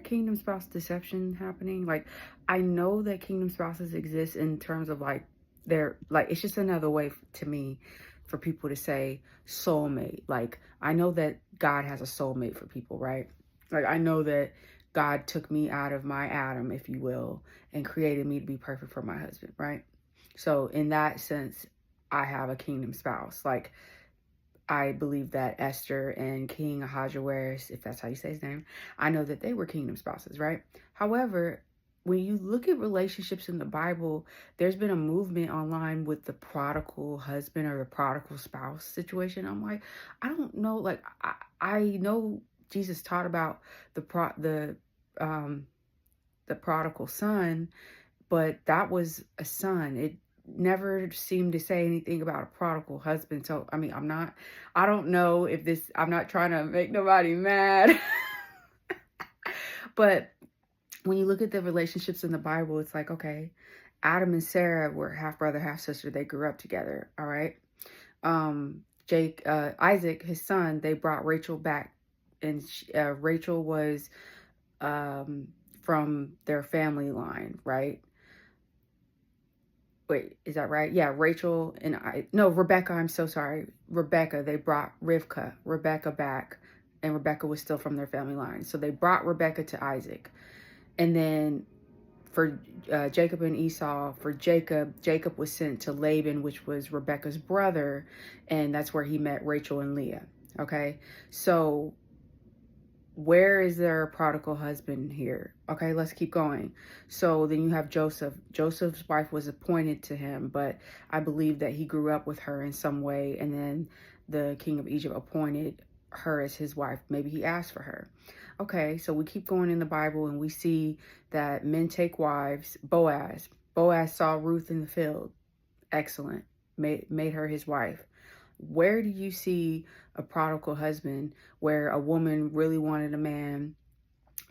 Kingdom spouse deception happening? Like, I know that kingdom spouses exist in terms of like, they're like, it's just another way to me for people to say soulmate. Like, I know that God has a soulmate for people, right? Like, I know that God took me out of my Adam, if you will, and created me to be perfect for my husband, right? So, in that sense, I have a kingdom spouse. Like, I believe that Esther and King Ahasuerus, if that's how you say his name, I know that they were kingdom spouses, right? However, when you look at relationships in the Bible, there's been a movement online with the prodigal husband or the prodigal spouse situation. I'm like, I don't know. Like, I know Jesus taught about um the prodigal son, but that was a son. It never seemed to say anything about a prodigal husband. So, I mean, I don't know if I'm not trying to make nobody mad. But when you look at the relationships in the Bible, it's like, okay, Adam and Sarah were half brother, half sister. They grew up together. All right. Isaac, his son, they brought Rachel back, and Rachel was um, from their family line, right? Wait, is that right? Yeah, Rachel and no, Rebecca, I'm so sorry. Rebecca, they brought Rebecca back, and Rebecca was still from their family line. So they brought Rebecca to Isaac. And then for Jacob and Esau, for Jacob was sent to Laban, which was Rebecca's brother, and that's where he met Rachel and Leah. Okay, so where is their prodigal husband here? Okay, let's keep going. So then you have Joseph. Joseph's wife was appointed to him, but I believe that he grew up with her in some way, and then the king of Egypt appointed her as his wife. Maybe he asked for her. Okay, so we keep going in the Bible and we see that men take wives. Boaz saw Ruth in the field. Excellent. Made her his wife. Where do you see a prodigal husband where a woman really wanted a man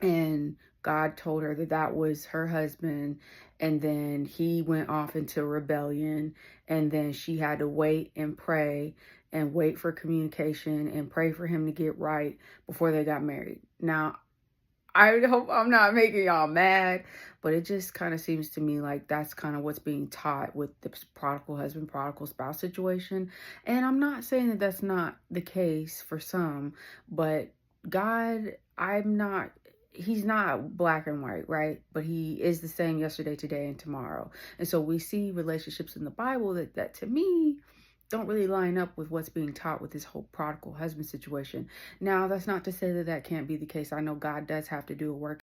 and God told her that that was her husband, and then he went off into rebellion, and then she had to wait and pray and wait for communication and pray for him to get right before they got married? Now, I hope I'm not making y'all mad, but it just kind of seems to me like that's kind of what's being taught with the prodigal husband, prodigal spouse situation. And I'm not saying that that's not the case for some, but God, he's not black and white, right? But he is the same yesterday, today, and tomorrow. And so we see relationships in the Bible that to me don't really line up with what's being taught with this whole prodigal husband situation. Now, that's not to say that that can't be the case. I know God does have to do a work